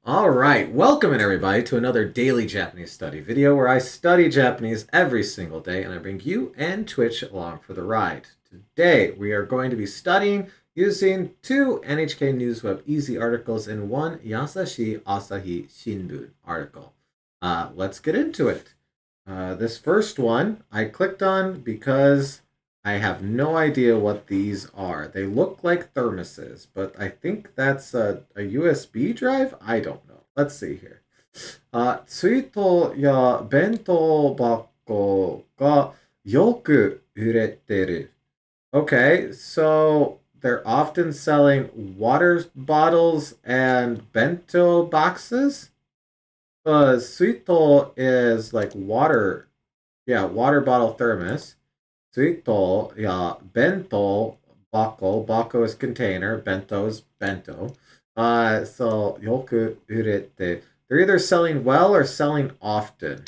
All right, welcome everybody to another daily Japanese study video where I study Japanese every single day and I bring you and Twitch along for the ride. Today we are going to be studying using two NHK Newsweb Easy articles and one Yasashi Asahi Shinbun article. Let's get into it. This first one I clicked on because I have no idea what these are. They look like thermoses, but I think that's a USB drive? I don't know. Let's see here. ツイートや弁当箱がよく売れてる. Okay, so they're often selling water bottles and bento boxes? Suito is like water, yeah, water bottle thermos. Suito, yeah, bento, bako. Bako is container, bento is bento. So yoku urete. They're either selling well or selling often.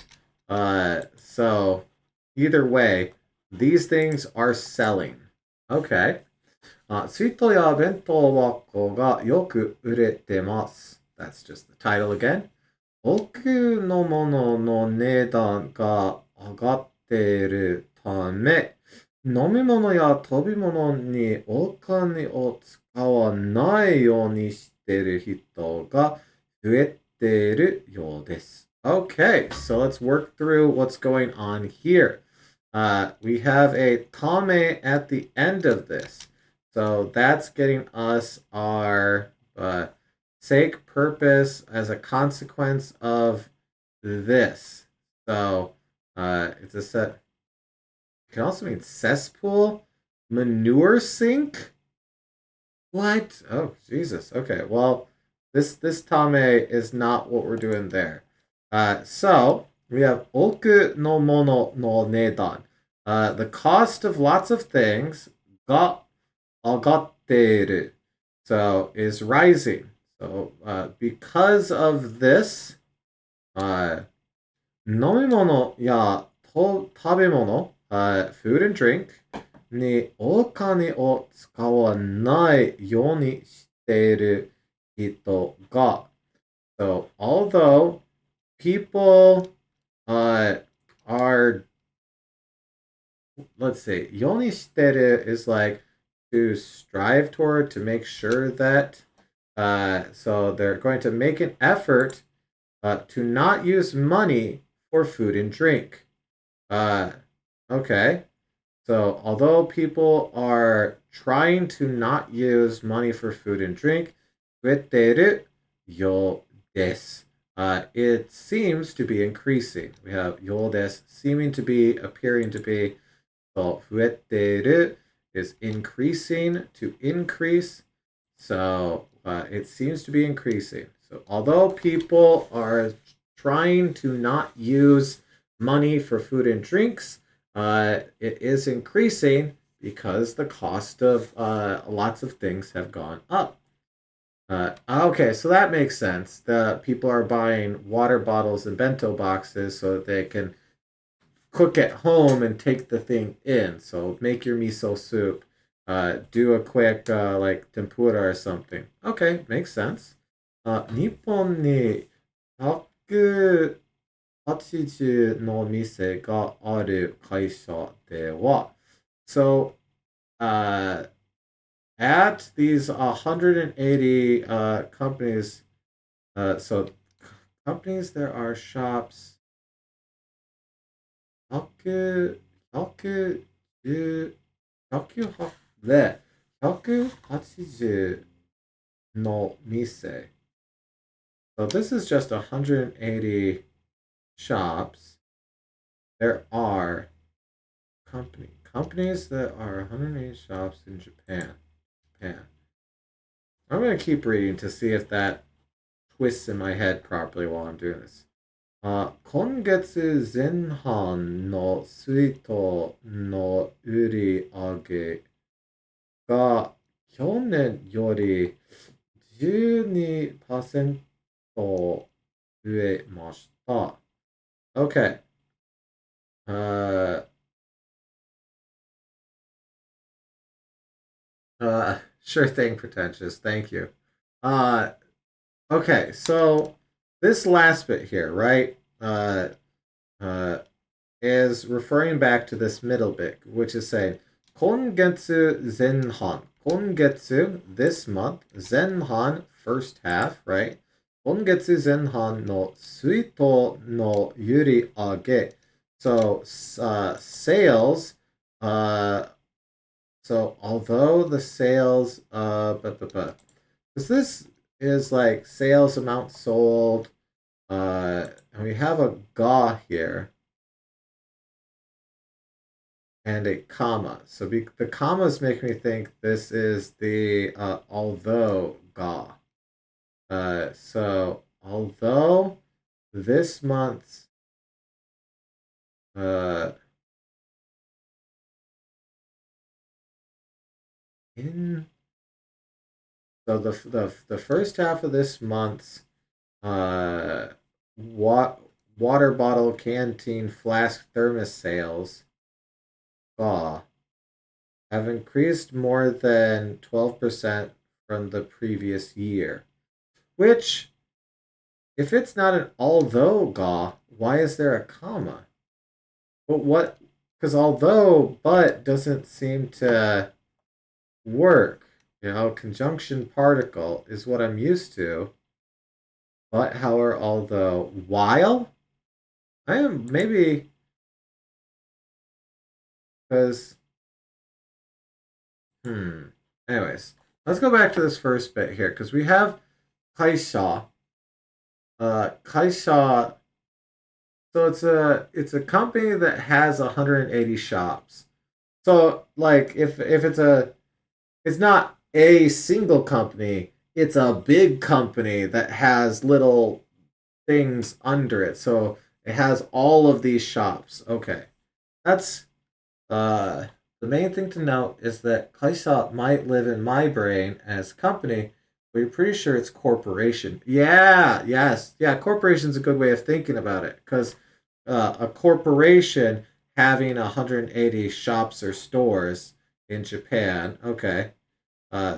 So either way, these things are selling. Okay. 水筒や弁当箱がよく売れてます. That's just the title again. 多くのものの値段が上がっているため、飲み物や食べ物にお金を使わないようにしている人が増えているようです。Okay, so let's work through what's going on here. We have a tame at the end of this. So that's getting us our sake, purpose as a consequence of this. So it's a set. It can also mean cesspool, manure sink. What? Oh Jesus. Okay. Well, this tame is not what we're doing there. So we have oku no mono no nedan. The cost of lots of things ga agatteru. So is rising. So because of this, 飲み物や食べ物, food and drink にお金を使わないようにしている人が. So although people are, let's see, ようにしてる is like to strive toward, to make sure that, so they're going to make an effort to not use money for food and drink. Okay. So although people are trying to not use money for food and drink, 増えてる よ desu. It seems to be increasing. We have よ desu, seeming to be, appearing to be. So 増えてる is increasing, to increase. So it seems to be increasing. So although people are trying to not use money for food and drinks, it is increasing because the cost of lots of things have gone up. Okay, so that makes sense. The people are buying water bottles and bento boxes so that they can cook at home and take the thing in. So make your miso soup. Do a quick like tempura or something. Okay, makes sense. 日本に180の店がある会社では、so at these 180 companies, so companies, there are shops. 100、110、108で、180の店. So this is just 180 shops. There are companies that are 180 shops in Japan. I'm going to keep reading to see if that twists in my head properly while I'm doing this. 今月前半の水筒の売り上げが去年より12%増えました。Okay. Sure thing, pretentious. Thank you. Okay, so this last bit here, right, uh, is referring back to this middle bit, which is saying, kongetsu zenhan. Kongetsu, this month, zenhan, first half, right? Kongetsu zenhan no suito no yuri age. So, sales, uh, so although the sales, because this is like sales amount sold, and we have a ga here and a comma. So the commas make me think this is the although ga. So although this month's uh, in the first half of this month's uh, water bottle, canteen, flask, thermos sales ga have increased more than 12% from the previous year. Which, if it's not an although ga, why is there a comma? But what? Because although but doesn't seem to work. You know, conjunction particle is what I'm used to. But, however, although, while I am maybe because hmm. Anyways, let's go back to this first bit here because we have kaisha. Kaisha. So it's a company that has 180 shops. So like if it's not a single company, it's a big company that has little things under it. So it has all of these shops. Okay. That's uh the main thing to note is that Kaisa might live in my brain as company, but you're pretty sure it's corporation. Yeah, yes. Yeah, corporation's a good way of thinking about it because a corporation having 180 shops or stores in Japan. Okay.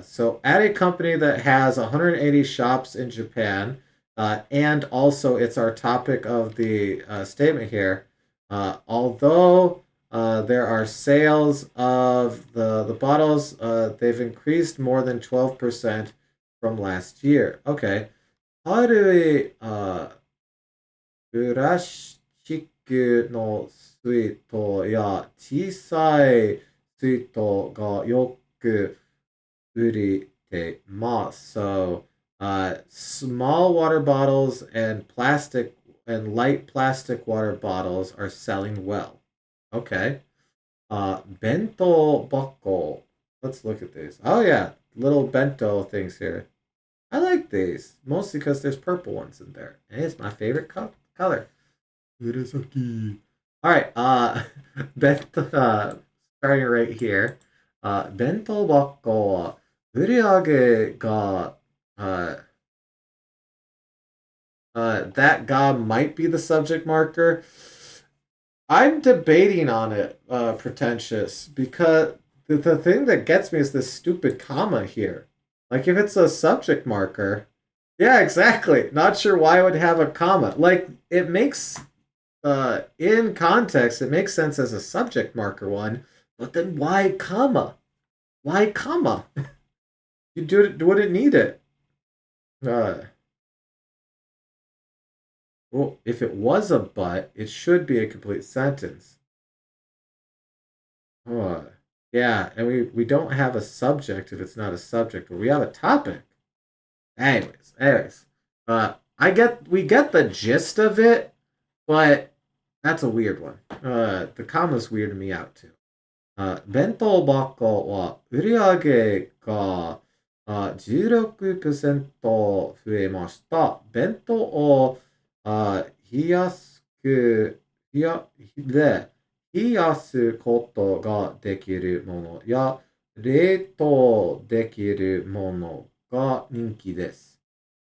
So at a company that has 180 shops in Japan, and also it's our topic of the statement here. Although there are sales of the bottles, they've increased more than 12% from last year. Okay. How do we プラスチックの水筒や小さい水筒がよく売れてます。So, small water bottles and plastic and light plastic water bottles are selling well. Okay. Bento bako. Let's look at these. Oh yeah, little bento things here. I like these mostly because there's purple ones in there, and it's my favorite color. Murasaki. All right. Bento. Starting right here. Bento bako. 売り上げが that ga might be the subject marker. I'm debating on it, pretentious, because the thing that gets me is this stupid comma here. Like, if it's a subject marker, yeah, exactly. Not sure why I would have a comma. Like, it makes, in context, it makes sense as a subject marker one, but then why comma? Why comma? You wouldn't need it. Uh, well, if it was a but, it should be a complete sentence. Oh, yeah, and we don't have a subject if it's not a subject, but we have a topic. Anyways, we get the gist of it, but that's a weird one. The comma's weirding me out too. 弁当箱は売り上げが16%増えました。弁当を冷やすく、冷や、で、冷やすことができるものや冷凍できるものが人気です。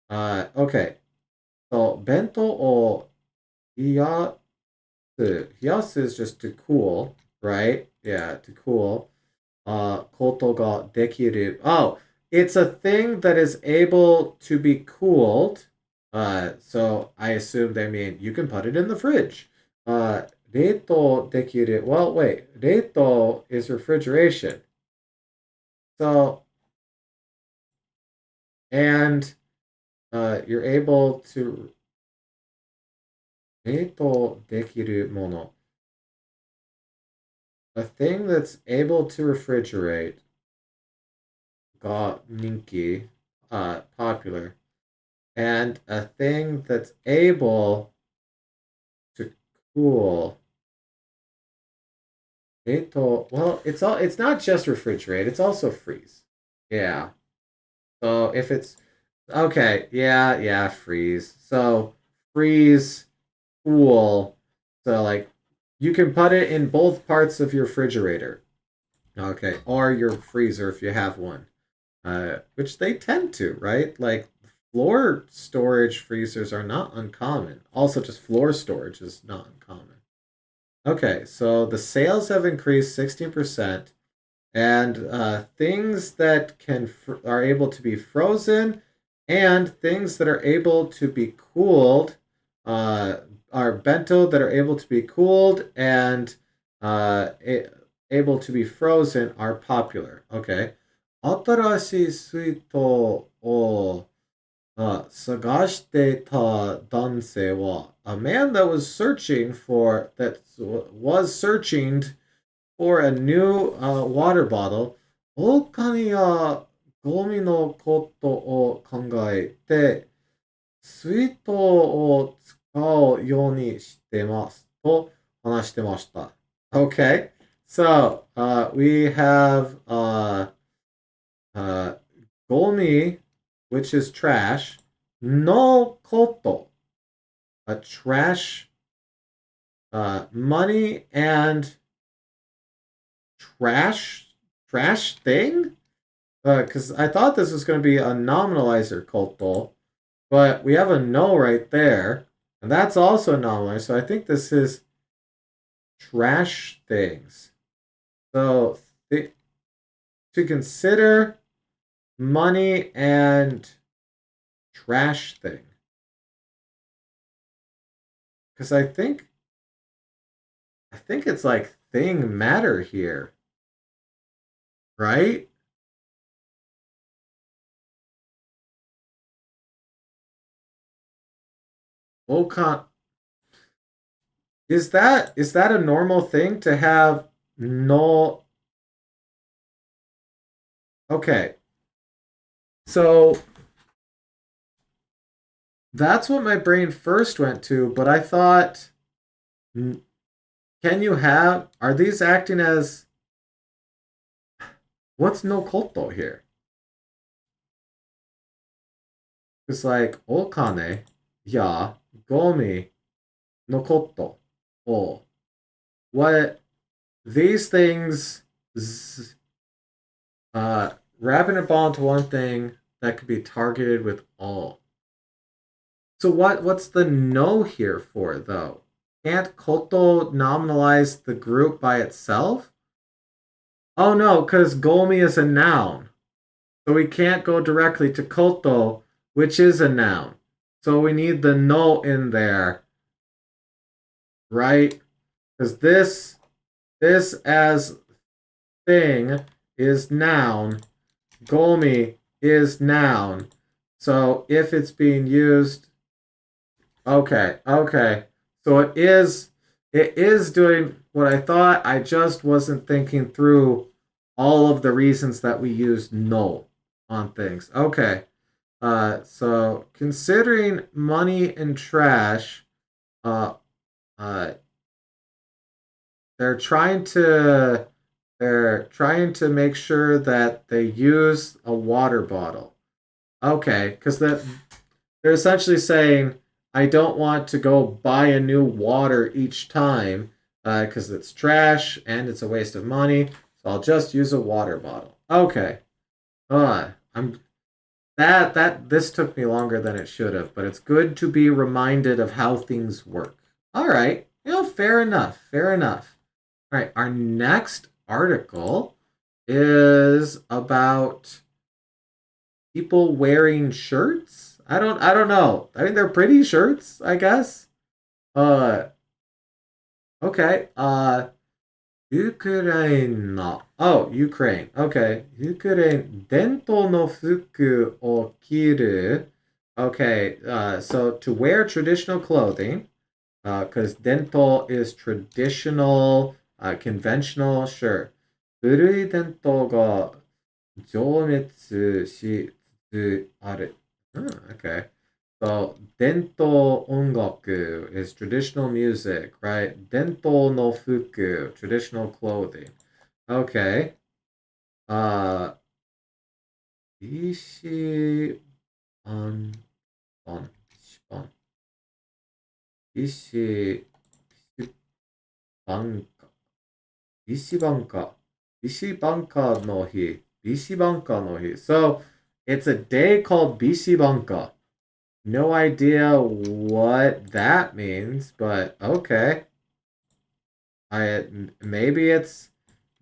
Okay. So, 弁当を冷やす is just to cool, right? Yeah, to cool. ことができる. Oh, it's a thing that is able to be cooled. So I assume they mean you can put it in the fridge. 冷凍できる. Well, wait. 冷凍 is refrigeration. So, and you're able to 冷凍できるもの. A thing that's able to refrigerate got ninki, popular. And a thing that's able to cool. Well, it's not just refrigerate, it's also freeze. Yeah. So if it's okay, yeah, freeze. So freeze, cool. So like you can put it in both parts of your refrigerator. Okay, or your freezer if you have one. Which they tend to, right? Like floor storage freezers are not uncommon. Also, just floor storage is not uncommon. Okay, so the sales have increased 16%, and things that are able to be frozen and things that are able to be cooled uh, are bento that are able to be cooled and able to be frozen are popular. Okay. 新しい水筒を探してた男性は a man that was searching for a new water bottle お金やゴミのことを考えて水筒を使うようにしてますと話してました. Okay, so we have gomi, which is trash, no koto, a trash, money and trash thing? Because I thought this was going to be a nominalizer koto, but we have a no right there, and that's also a nominalizer, so I think this is trash things. So to consider money and trash thing. Because I think it's like thing matter here. Right? Okan, is that a normal thing to have no? Okay. So that's what my brain first went to, but I thought, can you have, are these acting as, what's no koto here? It's like, okane, ya, gomi, no koto, o. What, these things, wrapping it all into one thing that could be targeted with all. So what's the no here for though? Can't koto nominalize the group by itself? Oh no, because gomi is a noun. So we can't go directly to koto, which is a noun. So we need the no in there. Right? Because this as thing is noun. Gomi is noun. So if it's being used, okay. So it is doing what I thought. I just wasn't thinking through all of the reasons that we use no on things. Okay. So considering money and trash, uh, uh, they're trying to make sure that they use a water bottle. Okay, because they're essentially saying I don't want to go buy a new water each time because it's trash and it's a waste of money. So I'll just use a water bottle. Okay. I'm that this took me longer than it should have, but it's good to be reminded of how things work. All right. Fair enough. Fair enough. All right, our next article is about people wearing shirts. I don't know. I mean, they're pretty shirts, I guess. Uh, okay. Ukraine. Oh, Ukraine. Okay. Ukraine. Dento no fuku o kiru. Okay. So to wear traditional clothing, because dento is traditional, conventional. Sure. 古い伝統が情熱しつつある. Okay. So, dento ongaku is traditional music, right? Dento no fuku, traditional clothing. Okay. Uh, ishi ban, ban, ban, ishi, banka, ishi banka, ishi banka no hi, ishi banka no hi. So, it's a day called Bishi Banka. No idea what that means, but okay. I maybe it's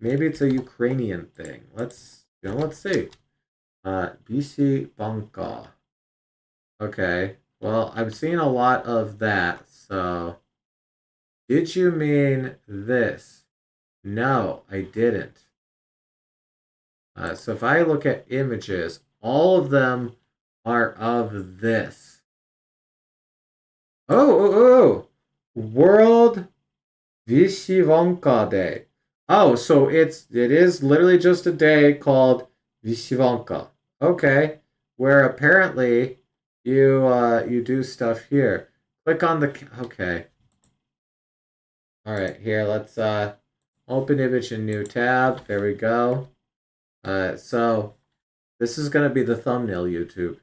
a Ukrainian thing. Let's see. BC Banka. Okay. Well, I've seen a lot of that. So, did you mean this? No, I didn't. So if I look at images, all of them are of this. Oh. World Vishivanka Day. Oh, so it is literally just a day called Vishivanka. Okay, where apparently you do stuff here. Click on the okay. All right, here let's open image in new tab. There we go. So this is gonna be the thumbnail YouTube.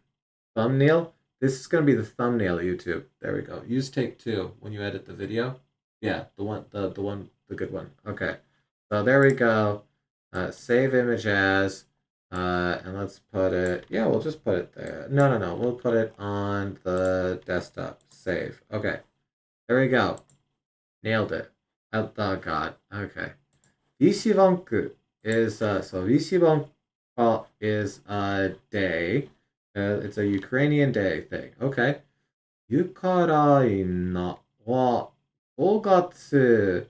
Thumbnail. This is gonna be the thumbnail YouTube. There we go. Use take two when you edit the video. Yeah, the good one. Okay. So there we go. Save image as, and let's put it, yeah, we'll just put it there. No. We'll put it on the desktop. Save. Okay. There we go. Nailed it. Oh God. Okay. Vishivanku is, so Vishivanka is a day. It's a Ukrainian day thing. Okay. Ukraina wa 5月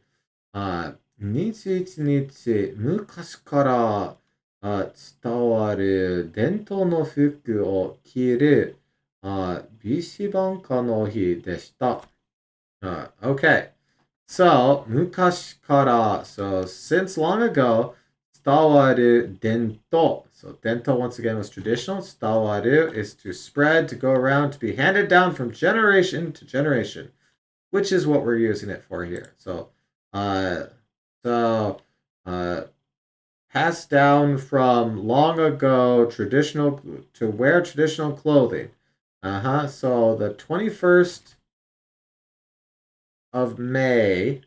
21日、昔から伝わる伝統の服を着るビシバンカの日でした。Okay. So, 昔から, so since long ago, 伝わる伝統. So, 伝統 once again was traditional. 伝わる is to spread, to go around, to be handed down from generation to generation, which is what we're using it for here. So, uh, so, uh, passed down from long ago, traditional to wear traditional clothing. So the 21st of May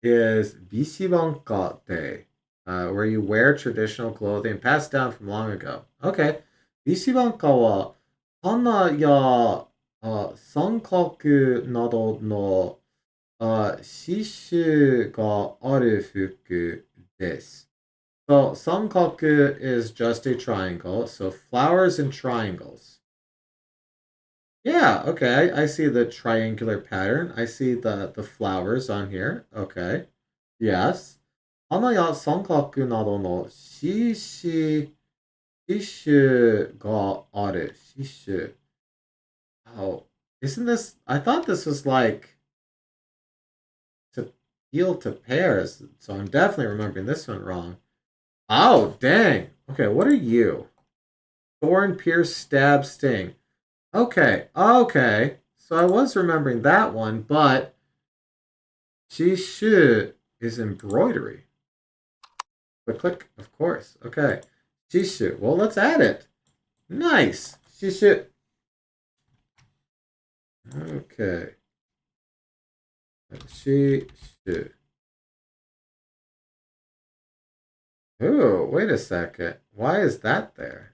is Bisibanka Day, where you wear traditional clothing passed down from long ago. Okay. Bisibanka wa hana ya sankaku nado no 刺繍がある服です. So, sankaku is just a triangle, so flowers and triangles. Yeah, okay, I see the triangular pattern. I see the flowers on here. Okay. Yes. 花や三角などの刺繍がある. 刺繍. Oh, isn't this... I thought this was like to peel to pears, so I'm definitely remembering this one wrong. Oh, dang. Okay, what are you? Thorn, pierce, stab, sting. Okay. So I was remembering that one, but Jishu is embroidery. But click, of course. Okay. Jishu. Well, let's add it. Nice. Jishu. Okay. Jishu. Ooh, wait a second. Why is that there?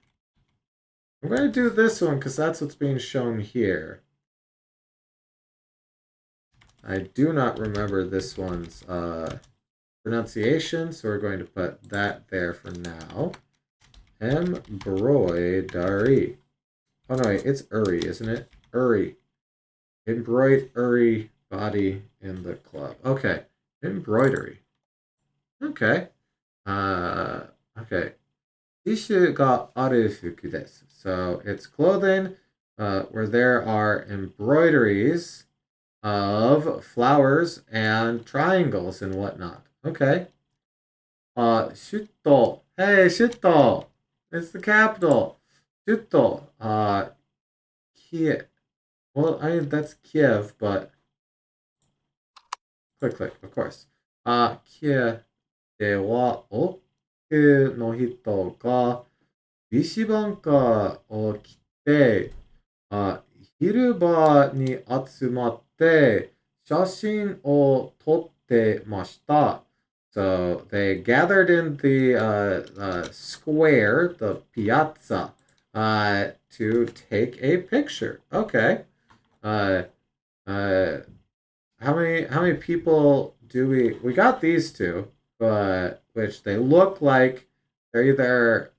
I'm going to do this one because that's what's being shown here. I do not remember this one's pronunciation, so we're going to put that there for now. embroidery. Oh no, wait, it's Uri, isn't it? Uri. Embroidery body in the club. Okay. Embroidery. Okay. Uh, okay. 衣装がある服です. So it's clothing where there are embroideries of flowers and triangles and whatnot. Okay. Shuto. Hey, Shuto. It's the capital. Shuto. Kiev. Well, I mean, that's Kiev, but click, of course. Kiev では多くの人がビシバンカを着て、広場に集まって写真を撮ってました。So they gathered in the square, the piazza, to take a picture. Okay. Uh, uh, how many people do we got these two, but which they look like they're either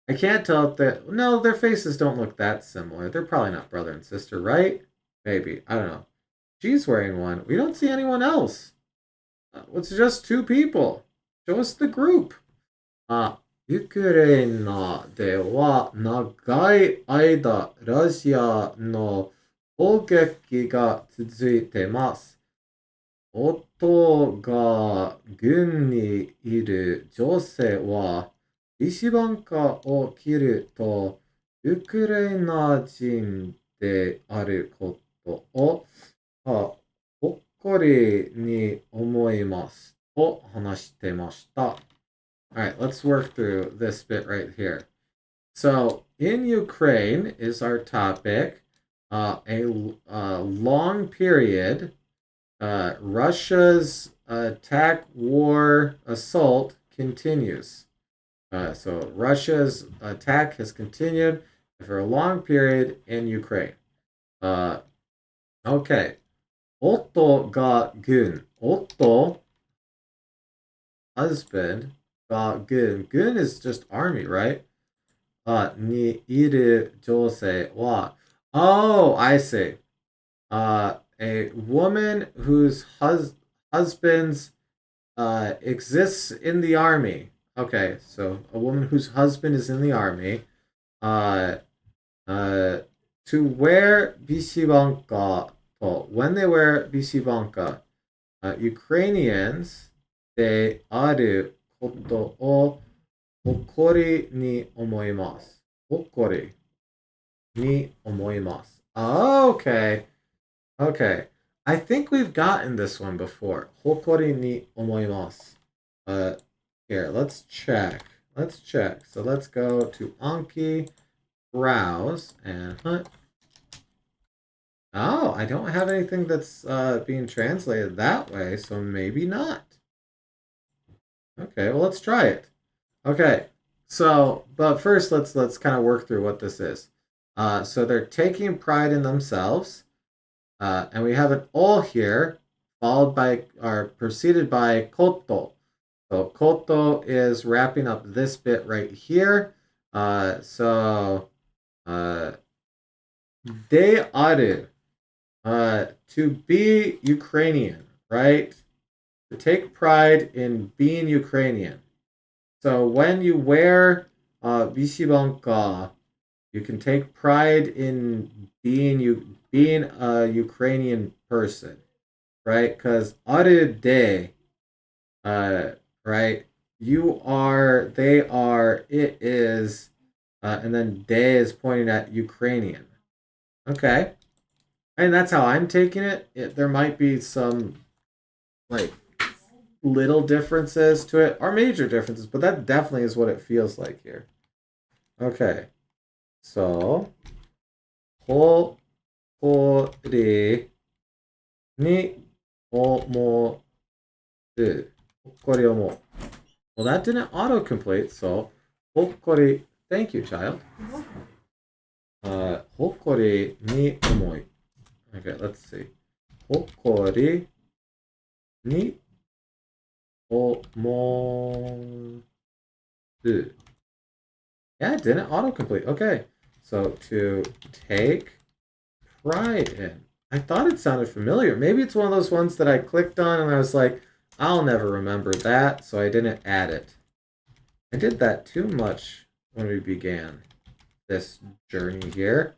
I can't tell if they no, their faces don't look that similar. They're probably not brother and sister, right? Maybe. I don't know. She's wearing one. We don't see anyone else. It's just two people. Show us the group. ユクレイナでは長い間ラシアの攻撃が続いています。夫が軍にいる女性は石板花を切るとウクライナ人であることを誇りに思いますと話してました。Alright, let's work through this bit right here. So, in Ukraine is our topic. A long period Russia's attack war assault continues. So Russia's attack has continued for a long period in Ukraine. Okay. Otto got gun. Otto, husband, got gun. Gun is just army, right? Ni iru jose wa. Oh, I see. A woman whose husband's exists in the army. Okay, so a woman whose husband is in the army. Uh, to wear bishibanka. When they wear bishibanka, Ukrainians they aru koto o hokori ni omoimasu. Hokori ni omoimasu. Okay. Okay. I think we've gotten this one before. Hokori ni omoimasu. Here, let's check. Let's check. So let's go to Anki, browse, and hunt. Oh, I don't have anything that's being translated that way, so maybe not. Okay, well let's try it. Okay, so but first let's kind of work through what this is. So they're taking pride in themselves. And we have an all here, followed by or preceded by koto. So koto is wrapping up this bit right here. De aru, to be Ukrainian, right? To take pride in being Ukrainian. So when you wear bishibanka, you can take pride in being a Ukrainian person, right? Because aru de, right? You are, they are, it is, and then de is pointing at Ukrainian. Okay, and that's how I'm taking it. There might be some like little differences to it or major differences, but that definitely is what it feels like here. Okay, so 誇りに思う。誇り思う。Well, that didn't autocomplete, so 誇り. Thank you, child. 誇りに思い. Okay, let's see. 誇りに思う。Yeah, it didn't autocomplete. Okay. So to take pride in. I thought it sounded familiar. Maybe it's one of those ones that I clicked on and I was like, I'll never remember that, so I didn't add it. I did that too much when we began this journey here.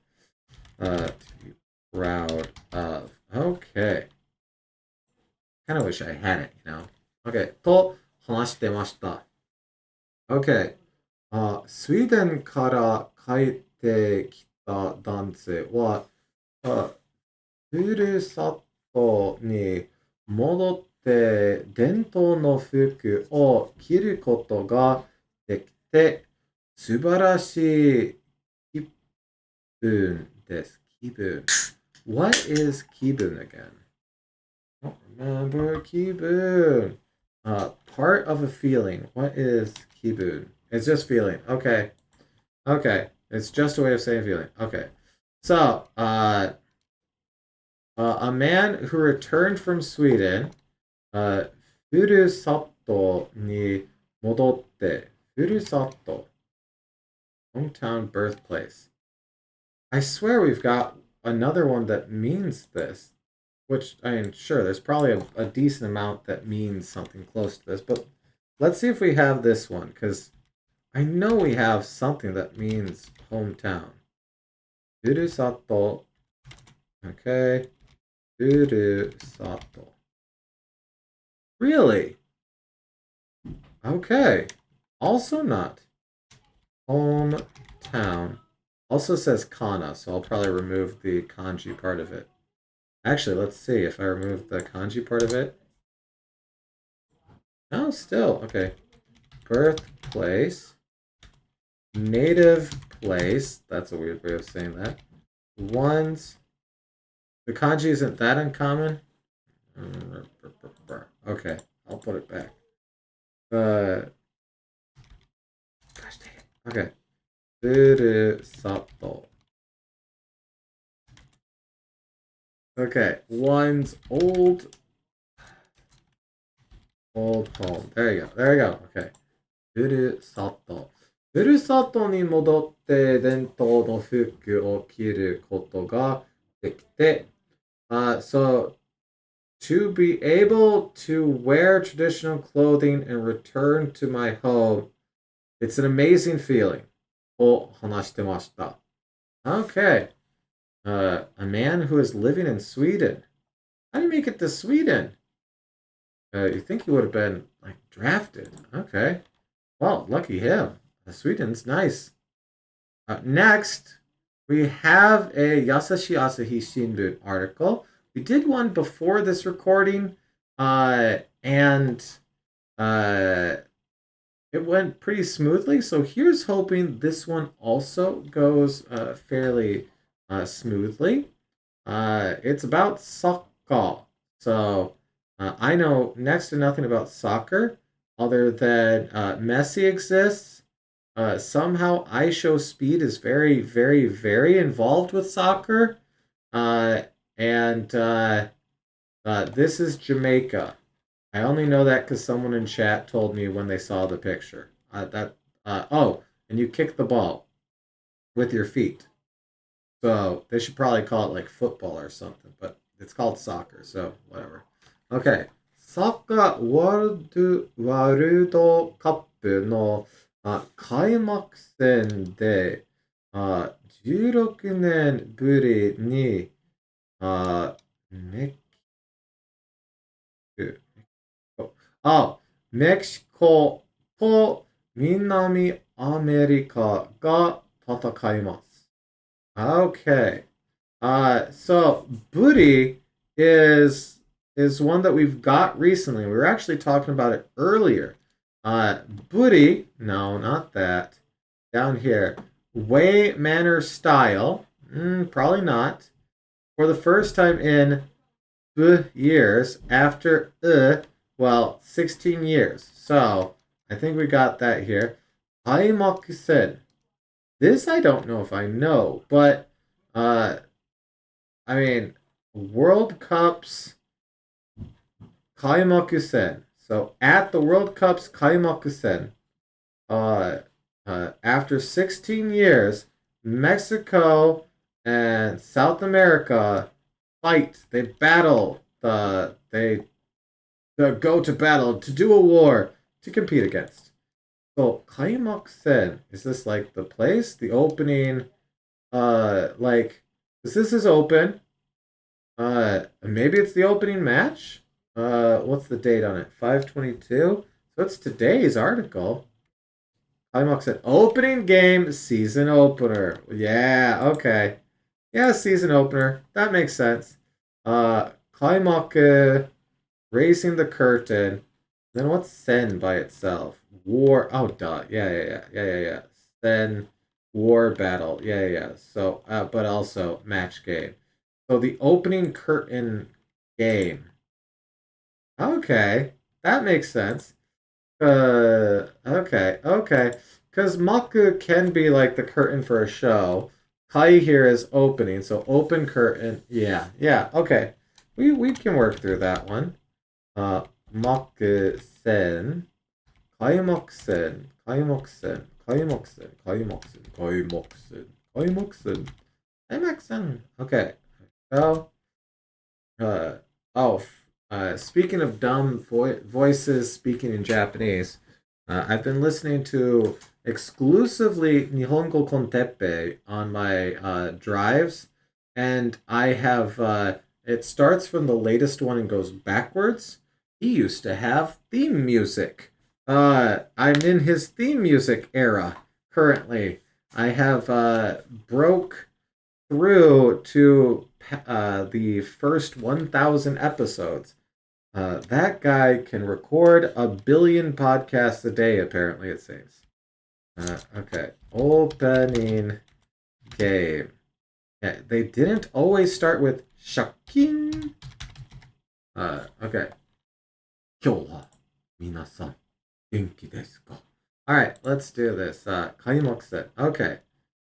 To be proud of. Okay. Kind of wish I had it, you know. Okay. と話してました。Okay. スウェーデンから帰ってきた男性は、あふるさとに戻って伝統の服を着ることができて、素晴らしい気分です。気分。What is 気分 again? I don't remember 気分. Part of a feeling. What is 気分? It's just feeling. Okay. Okay. It's just a way of saying feeling. Okay. So, a man who returned from Sweden, ふるさとに戻って、ふるさと hometown birthplace. I swear we've got another one that means this, which, I mean, sure, there's probably a decent amount that means something close to this, but let's see if we have this one, because I know we have something that means hometown. ふるさと. Okay. ふるさと. Really? Okay. Also not. Hometown. Also says kana, so I'll probably remove the kanji part of it. Actually, let's see if I remove the kanji part of it. No, still. Okay. Birthplace. Native place. That's a weird way of saying that. Ones. The kanji isn't that uncommon. Okay, I'll put it back. Gosh dang it. Okay. ふるさと. Okay, one's old home. There you go. There you go. Okay. ふるさと。ふるさとに戻って伝統の服を着ることができて、so to be able to wear traditional clothing and return to my home, it's an amazing feeling. を話してました。Okay. A man who is living in Sweden. How do you make it to Sweden? You think he would have been like drafted? Okay. Well, lucky him. Sweden's nice. Next, we have a Yasashi Asahi Shinbun article. We did one before this recording, and it went pretty smoothly. So here's hoping this one also goes fairly smoothly. It's about soccer. So I know next to nothing about soccer other than Messi exists. Somehow IShowSpeed is very, very, very involved with soccer. And this is Jamaica. I only know that because someone in chat told me when they saw the picture. Oh, and you kick the ball with your feet. So they should probably call it like football or something, but it's called soccer, so whatever. Okay. サッカーワールドカップの開幕戦で16年ぶりにメキメキシコと南アメリカが戦います。Okay. So booty is one that we've got recently. We were actually talking about it earlier. Booty, no, not that. Down here, way, manner, style. Probably not. For the first time in years after 16 years. So I think we got that here. Haimakusen. This I don't know if I know, but I mean, World Cups Kaimakusen. So at the World Cups Kaimakusen, after 16 years, Mexico and South America fight. They battle. They go to battle to do a war to compete against. So Kaimaksen, is this like the place, the opening? Like, this is open. Maybe it's the opening match. What's the date on it? 5/22. So it's today's article. Climax said opening game season opener. Yeah, okay. Yeah, season opener. That makes sense. Climax raising the curtain. Then what's Sen by itself? War. Oh, duh. Yeah. Sen war battle. Yeah. So, but also match game. So the opening curtain game. Okay, that makes sense. Okay. Because Maku can be like the curtain for a show. Kai here is opening, so open curtain. Yeah. Okay, we can work through that one. Maku sen, Kaimoksen. That makes sense. Okay. So, uh, oh, speaking of dumb voices speaking in Japanese, I've been listening to exclusively Nihongo Konteppe on my drives, and I have it starts from the latest one and goes backwards. He used to have theme music. I'm in his theme music era currently. I have broke through to the first 1,000 episodes. That guy can record a billion podcasts a day, apparently, it seems. Okay. Opening game. Yeah, they didn't always start with shakin. Okay. 今日は皆さん元気ですか? Alright, let's do this. Kaimoksen. Okay.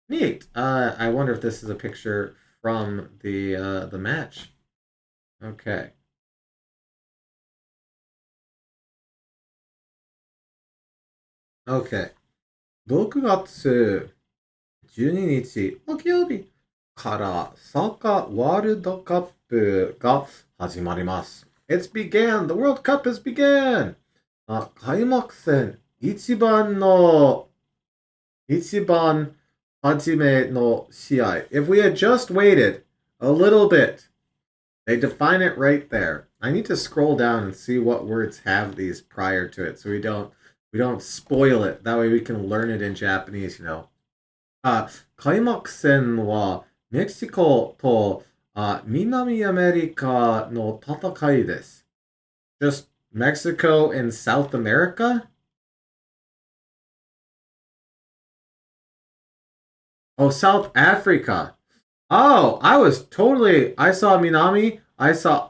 Neat. I wonder if this is a picture from the match. Okay. Okay. 6月12日木曜日からサッカーワールドカップが始まります。It's began! The World Cup has began! 開幕戦一番初めの試合. If we had just waited a little bit, they define it right there. I need to scroll down and see what words have these prior to it so we don't spoil it. That way we can learn it in Japanese, you know. 開幕戦はメキシコと南アメリカの戦いです。Just Mexico and South America? Oh, South Africa. Oh, I saw Minami, I saw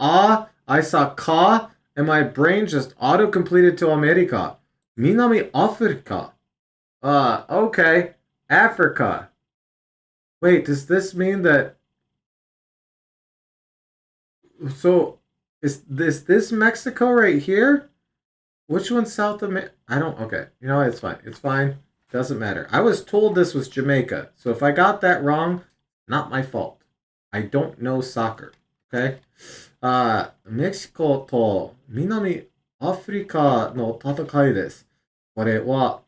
I saw Ka, and my brain just auto-completed to America. Minami Africa. Okay. Africa. Wait, does this mean that... So, is this Mexico right here? Which one's South America? I don't... Okay. You know what? It's fine. It's fine. Doesn't matter. I was told this was Jamaica. So if I got that wrong, not my fault. I don't know soccer. Okay? メキシコと南アフリカの戦いです。これは、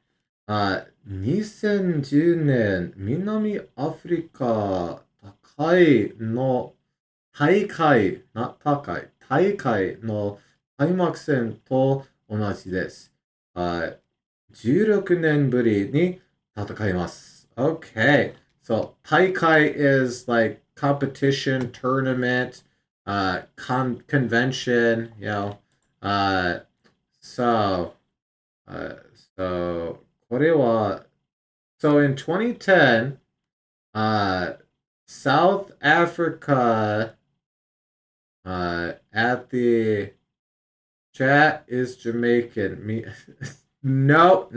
2010年南アフリカ大会の開幕戦と同じです。16年ぶりに戦います。Okay. So, 大会 is like competition, tournament, convention, you know. So,これは so in 2010, South Africa at the chat is Jamaican. Me nope.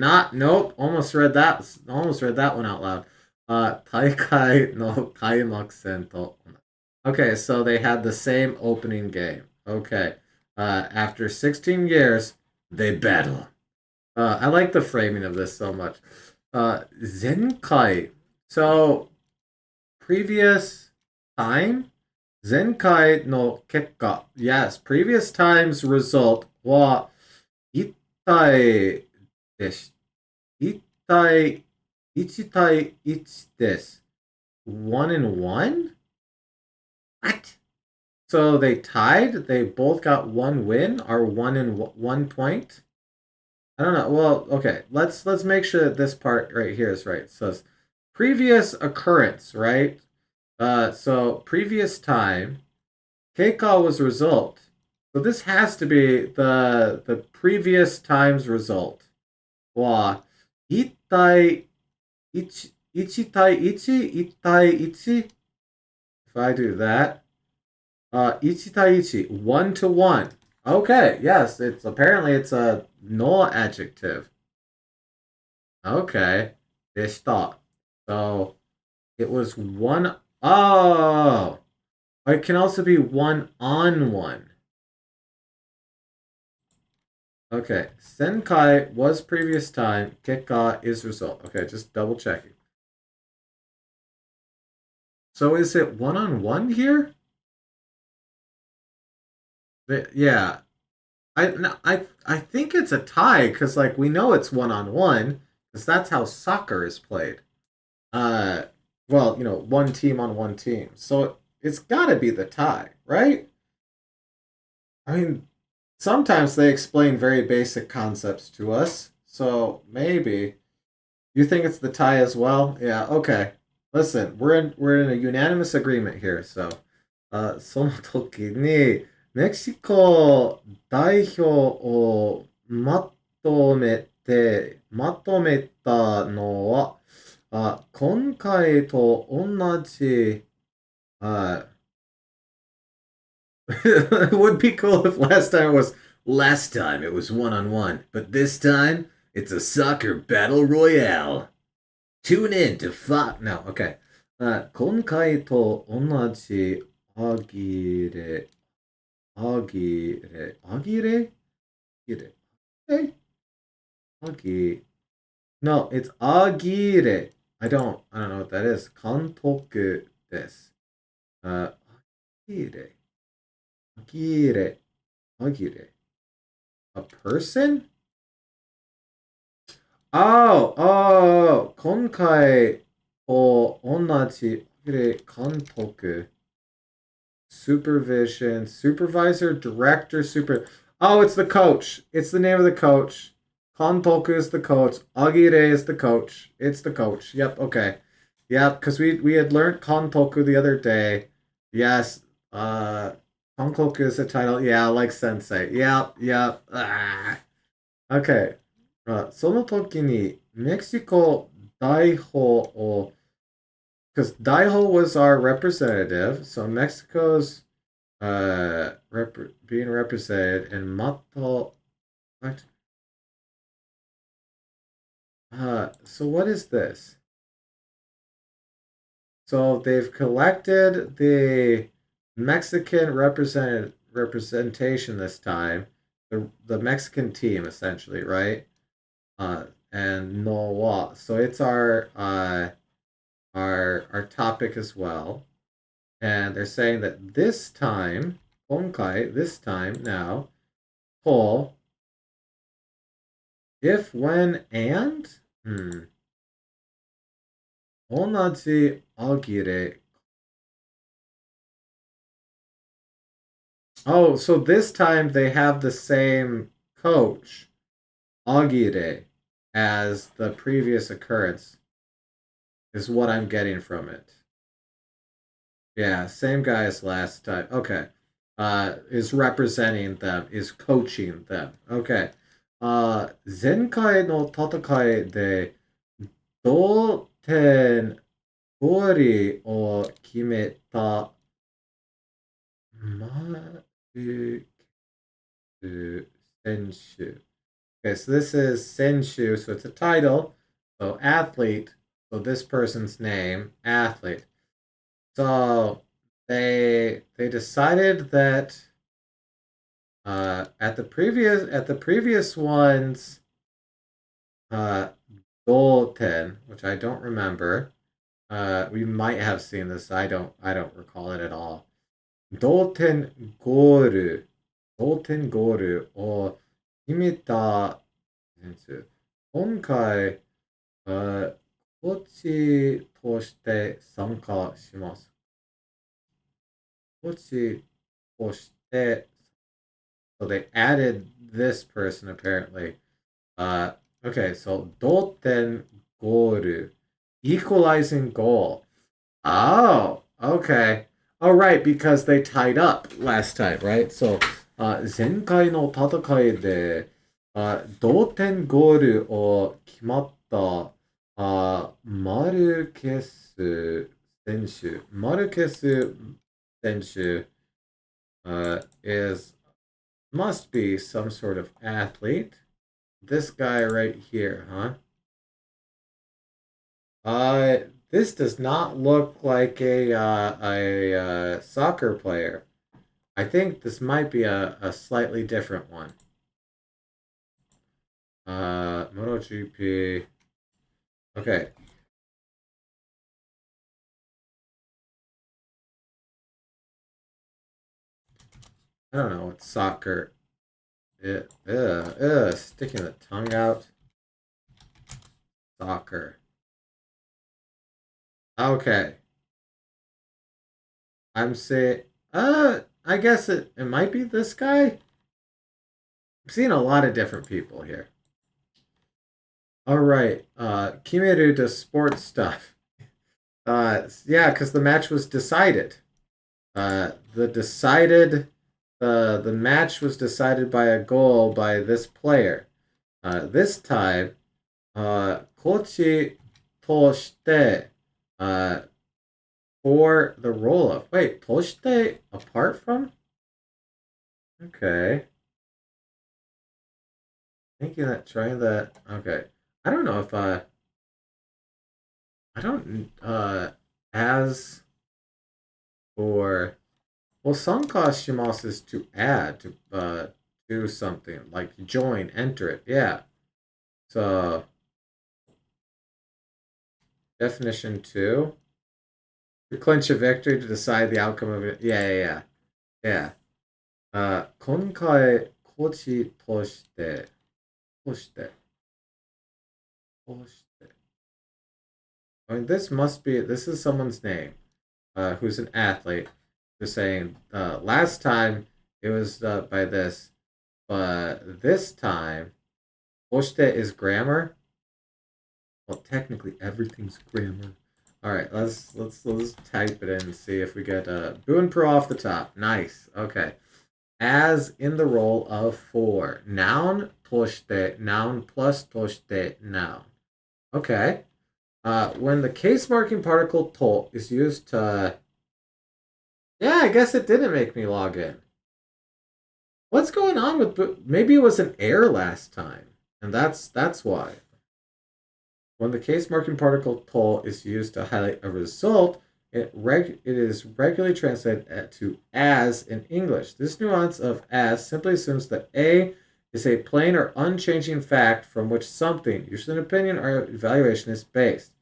Almost read that one out loud. 大会の開幕戦と Okay, so they had the same opening game. Okay. After 16 years, they battle. I like the framing of this so much. Zenkai. So, previous time? Zenkai no kekka. Yes, previous time's result wa ittai desu. Ittai, ichi tai ichi desu. 1-1? What? So they tied? They both got one win or 1 point? I don't know. Well, okay. Let's make sure that this part right here is right. So it's previous occurrence, right? So previous time, Keika was result. So this has to be the previous time's result. Wa ittai ichi tai ichi. If I do that, ichi tai ichi, 1-1. Okay, yes, it's a no adjective. Okay, deshita. So it was one. Oh, it can also be 1-on-1. Okay, Senkai was previous time. Kekka is result. Okay, just double checking. So is it 1-on-1 here? Yeah, I think it's a tie because like we know it's 1-on-1 because that's how soccer is played. Uh, well, one team on one team, so it's got to be the tie, right? I mean, sometimes they explain very basic concepts to us, so maybe you think it's the tie as well. Yeah, okay. Listen, we're in a unanimous agreement here. So, その時にメキシコ代表をまとめたのは、今回と同じ、uh, it would be cool if last time it was 1-on-1, but this time it's a soccer battle royale. Tune in to Fox. No, okay. 今回と同じアギレ、アギレ、アギレ、アギレ、えアギ、No, it's アギレ. I don't know what that is. 監督です。アギレ、アギレ、アギレ. A person? Oh, 今回と同じアギレ監督。Supervision, supervisor, director, super. Oh, it's the coach. It's the name of the coach. Kantoku is the coach. Agire is the coach. It's the coach. Yep. Okay. Yep. Because we had learned Kantoku the other day. Yes. Kantoku is the title. Yeah, like Sensei. Yep. Yep. Ah. Okay. その時にメキシコ代表を because Daiho was our representative, so Mexico's being represented, and Mato. What? So what is this? So they've collected the Mexican representation this time, the Mexican team essentially, right? And Noa. So it's our topic as well. And they're saying that this time, Honkai, this time now, Paul, if, when, and, 同じアギレ. Oh, so this time they have the same coach, Agire, as the previous occurrence, is what I'm getting from it. Yeah, same guy as last time. Okay. Is representing them, is coaching them. Okay. 前回の戦いで同点ゴリを決めたマル選手. Okay, so this is Senshu, so it's a title. So athlete. So this person's name, athlete. So they decided that at the previous ones Dolten, which I don't remember. We might have seen this. I don't recall it at all. Dolten goal, Dolten goal を決めた選手。今回、コーチとして参加します。コーチとして、so they added this person apparently. Uh, okay, so Dolten goal, equalizing goal. Oh, okay. All right, because they tied up last time, right? So, 前回の戦いで、同点ゴールを決まった、マルケス選手。マルケス選手、must be some sort of athlete. This guy right here, huh? This does not look like a soccer player. I think this might be a slightly different one. MotoGP. Okay. I don't know what soccer. Sticking the tongue out. Soccer. Okay. I'm saying. I guess it might be this guy. I'm seeing a lot of different people here. All right. Kimeru does sports stuff. Yeah, because the match was decided. The match was decided by a goal by this player. This time, Kochi Toshite, for the roll up. Wait, Toshite apart from? Okay. Thinking that, trying that. Okay. I don't know if I don't as for well, sanka shimasu is to add to do something like join, enter it. Yeah. So definition 2 to clinch a victory to decide the outcome of it. Yeah. 今回コーチとしてとしてとして I mean, this is someone's name, who's an athlete. Just saying, last time it was by this, but this time, として is grammar. Well, technically everything's grammar. All right, let's type it in and see if we get Boo and Pro off the top. Nice. Okay. As in the role of for. Noun, として noun plus として noun. Okay. When the case marking particle to is used to. Yeah, I guess it didn't make me log in. What's going on with maybe it was an error last time, and that's why. When the case marking particle to is used to highlight a result, it is regularly translated to as in English. This nuance of as simply assumes that A is a plain or unchanging fact from which something, usually an opinion or evaluation, is based.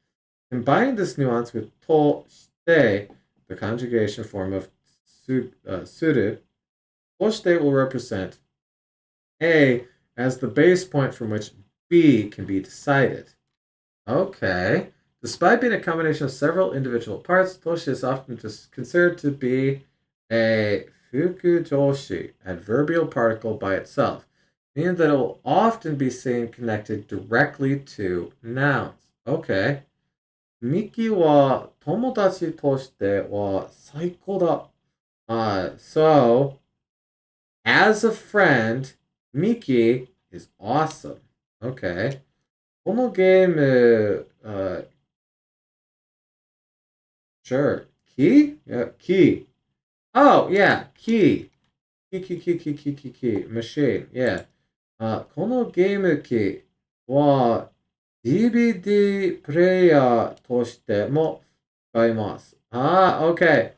Combining this nuance with to shite, the conjugation form of suru, to shite will represent A as the base point from which B can be decided. Okay. Despite being a combination of several individual parts, toshi is often just considered to be a fukujoshi, adverbial particle by itself, meaning that it will often be seen connected directly to nouns. Okay. Miki wa tomodachi toshite wa saiko da. So, as a friend, Miki is awesome. Okay. このゲーム、sure. Key? Yeah, key. Oh, yeah, key. Key. Machine, yeah. このゲーム機は DVD プレイヤーとしても使います。Okay.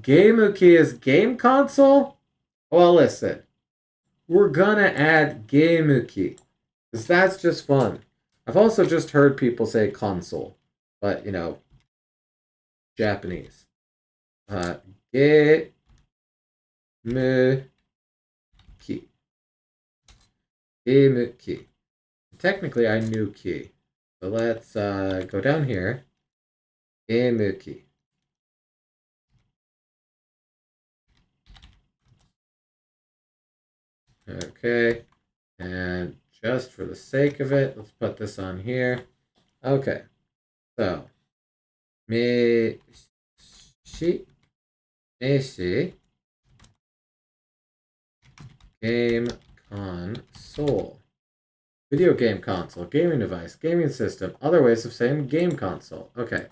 Game key is game console? Well, listen. We're gonna add game key. Because that's just fun. I've also just heard people say console, but Japanese. Ge mu ki. Game key. Technically, I knew key. So let's go down here. Game key. Okay. And just for the sake of it, let's put this on here. Okay. So, me shi game console. Video game console, gaming device, gaming system, other ways of saying game console. Okay.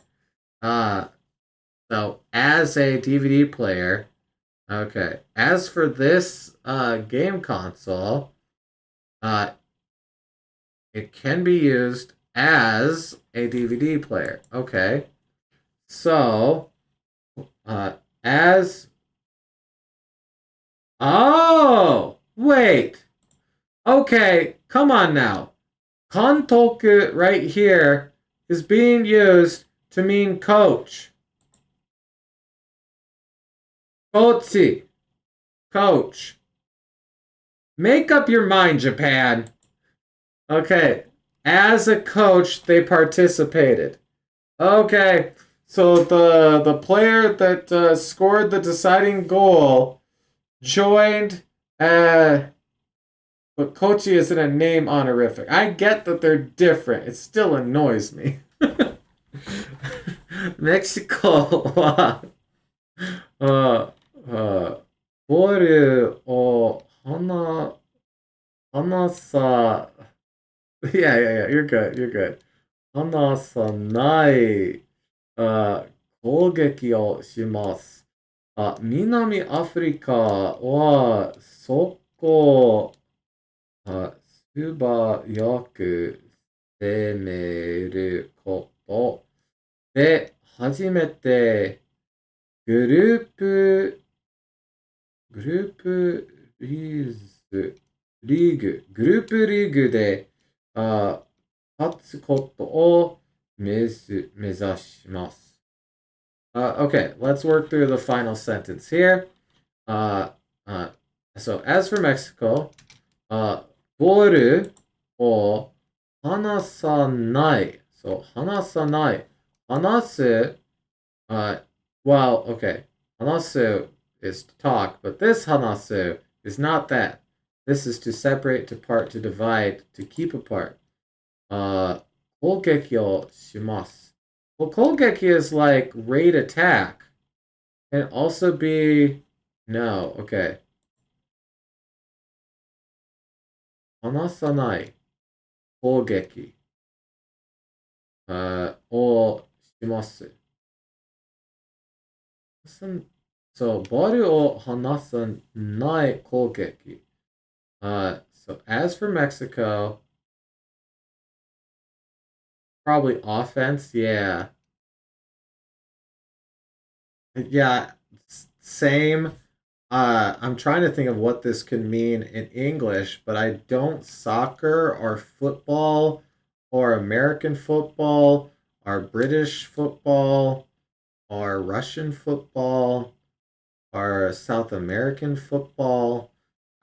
So as a DVD player, okay. As for this game console, it can be used as a DVD player. Okay. So, as oh wait, okay, come on now. Kantoku right here is being used to mean coach. Coachy. Coach. Make up your mind, Japan. Okay. As a coach, they participated. Okay. So the player that scored the deciding goal joined. But Kochi isn't a name honorific. I get that they're different. It still annoys me. Mexico はボールを離さ yeah, you're good, you're good. 離さない攻撃をします。南アフリカはそこ素早く攻めることで初めてグループグループリーグで勝つことを目指します。Okay, let's work through the final sentence here. So as for Mexico, ボールを離さない。So 離さない。離す well, okay. Hanasu is to talk, but this hanasu is not that. This is to separate, to part, to divide, to keep apart. Kogeki o shimasu. Well, kogeki is like raid attack. Can also be no, okay. Hanasanai. Kogeki. O shimasu. So, ボールを離さない攻撃. So as for Mexico, probably offense, yeah. Yeah, same. I'm trying to think of what this could mean in English, but I don't soccer or football or American football or British football or Russian football or South American football.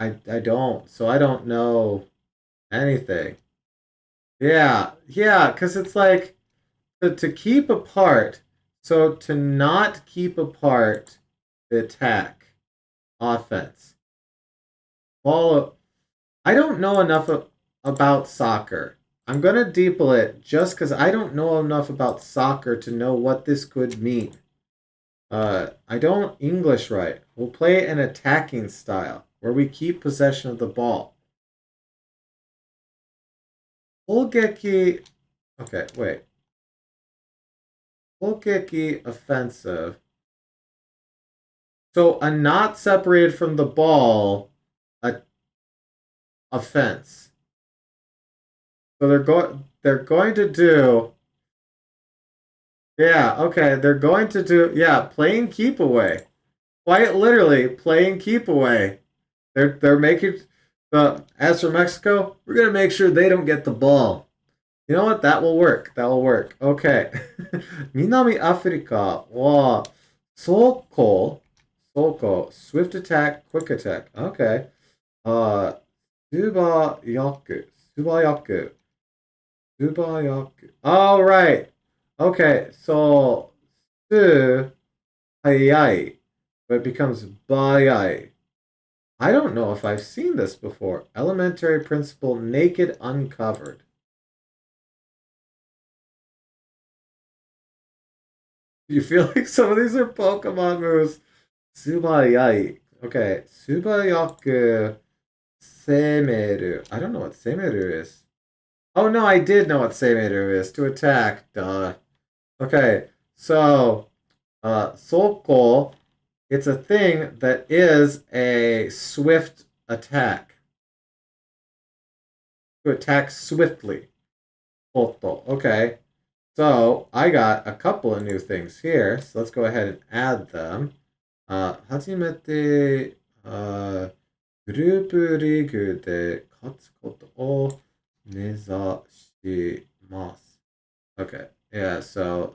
I don't. So I don't know anything. Yeah, because it's like to keep apart. So to not keep apart the attack, offense. Follow. I don't know enough about soccer. I'm gonna deeple it just because I don't know enough about soccer to know what this could mean. I don't English right. We'll play an attacking style where we keep possession of the ball. Holgeki. Okay, wait. Holgeki offensive. So a not separated from the ball, a offense. So they're going to do. Yeah, okay, they're going to do playing keep away. Quite literally playing keep away. They're making as for Mexico, we're gonna make sure they don't get the ball. You know what? That will work. That will work. Okay. 南アフリカは、走行、走行、swift attack, quick attack. Okay. 素早く、素早く、素早く. All right. Okay. So, 素早い. But it becomes 早い. I don't know if I've seen this before. Elementary principle, naked, uncovered. You feel like some of these are Pokemon moves? Subayai. Okay. Subayaku Semeru. I don't know what Semeru is. Oh no, I did know what Semeru is. To attack. Duh. Okay. So, Soko, it's a thing that is a swift attack. To attack swiftly. Koto. Okay. So, I got a couple of new things here. So let's go ahead and add them. 初めて、グループリーグで勝つことを目指します。Okay, yeah, so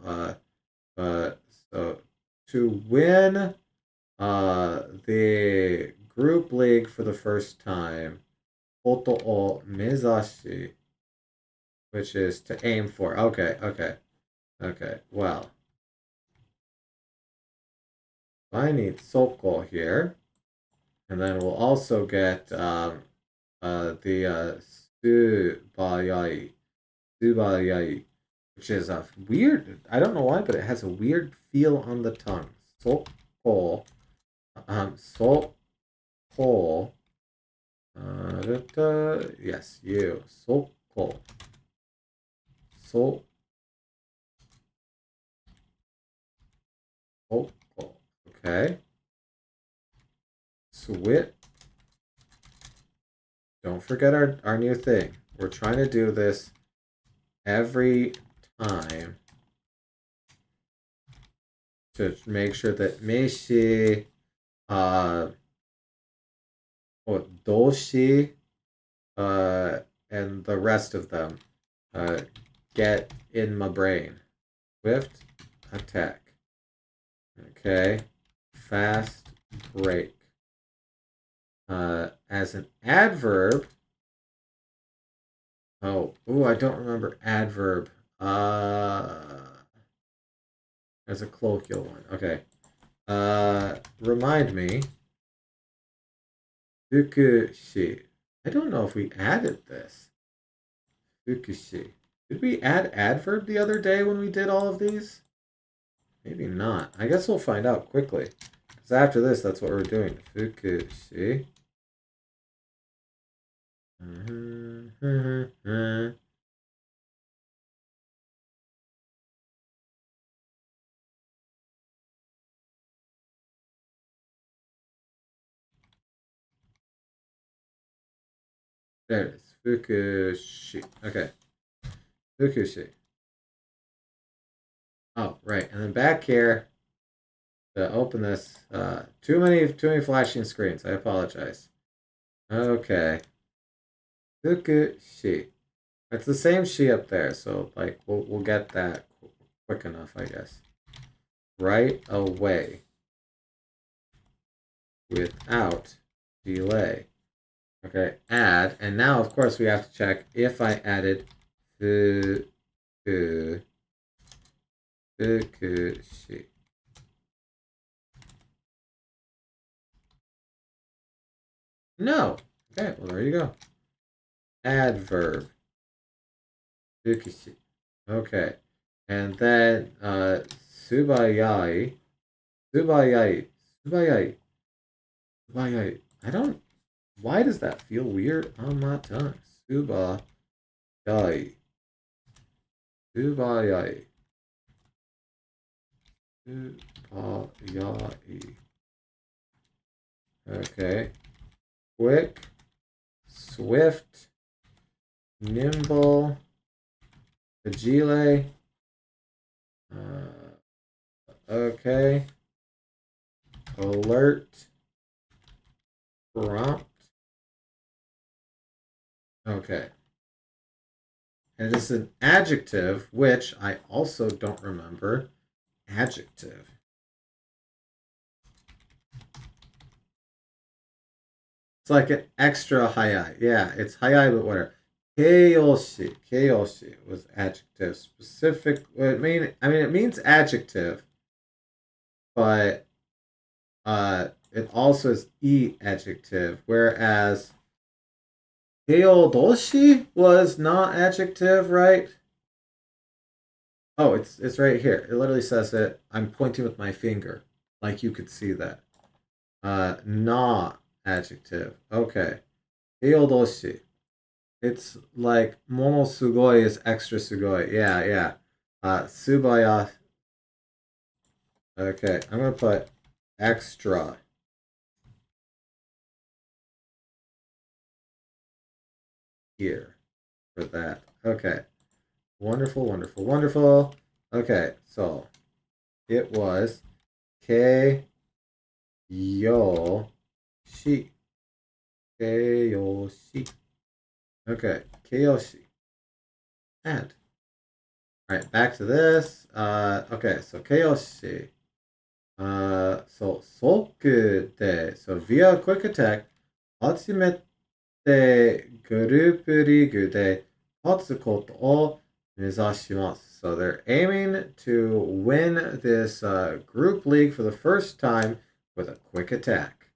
to win the group league for the first time, ことを目指し, which is to aim for. Okay, well, I need Soko here. And then we'll also get the Subayai, which is a weird, I don't know why, but it has a weird feel on the tongue. Soko, Soko, yes, you, Soko, Soko, okay. Swit. Don't forget our new thing. We're trying to do this every time to make sure that Meishi, Doshi, and the rest of them get in my brain. Swift attack. Okay. Fast break. As an adverb. Oh, I don't remember adverb. As a colloquial one. Okay. Remind me. Fukushi. I don't know if we added this. Fukushi. Did we add adverb the other day when we did all of these? Maybe not. I guess we'll find out quickly. Because after this, that's what we're doing. Fukushi. There it is. Fukushi. Okay. Fukushi. Oh, right. And then back here to open this. Too many flashing screens. I apologize. Okay. Fukushi. It's the same she up there, so like we'll get that quick enough, I guess. Right away. Without delay. Okay, add, and now of course we have to check if I added fukushi. No. Okay, well there you go. Adverb. Fukushi. Okay. And then subayai. Subayai. Subayai. Subayai. I don't. Why does that feel weird on my tongue? Subayai. Subayai. Subayai. Okay. Quick, swift, nimble, agile. Okay. Alert, prompt. Okay. And it is an adjective, which I also don't remember. Adjective. It's like an extra hayai. Yeah, it's hayai, but whatever. Keiyoshi. Keiyoshi was adjective. Specific. It means adjective, but it also is adjective. Whereas keiyodoshi was not adjective, right? Oh, it's right here. It literally says it. I'm pointing with my finger, like you could see that. Na adjective. Okay. Keiyodoshi. It's like mono sugoi is extra sugoi. Yeah, yeah. Subaya. Okay, I'm gonna put extra here for that. Okay. Wonderful, wonderful, wonderful. Okay, so it was K yo shi. K yo shi. Okay, K yo shi. And all right, back to this. Okay, so K yo shi. So soku de. So via quick attack, Hatsumete グループリーグで勝つことを目指します。So they're aiming to win this group league for the first time with a quick attack.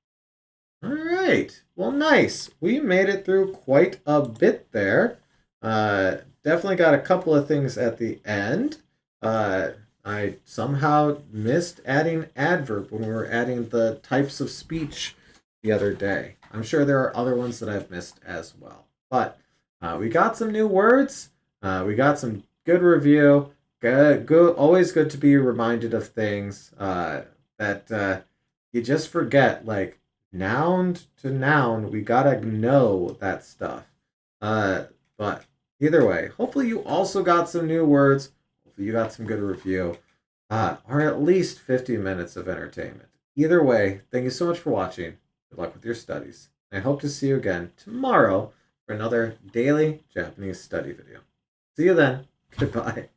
All right. Well, nice. We made it through quite a bit there. Definitely got a couple of things at the end. I somehow missed adding adverb when we were adding the types of speech the other day. I'm sure there are other ones that I've missed as well. But we got some new words. We got some good review. Good, always good to be reminded of things that you just forget. Like noun to noun, we gotta know that stuff. But either way, hopefully you also got some new words. Hopefully you got some good review. Or at least 50 minutes of entertainment. Either way, thank you so much for watching. Good luck with your studies. I hope to see you again tomorrow for another daily Japanese study video. See you then. Goodbye.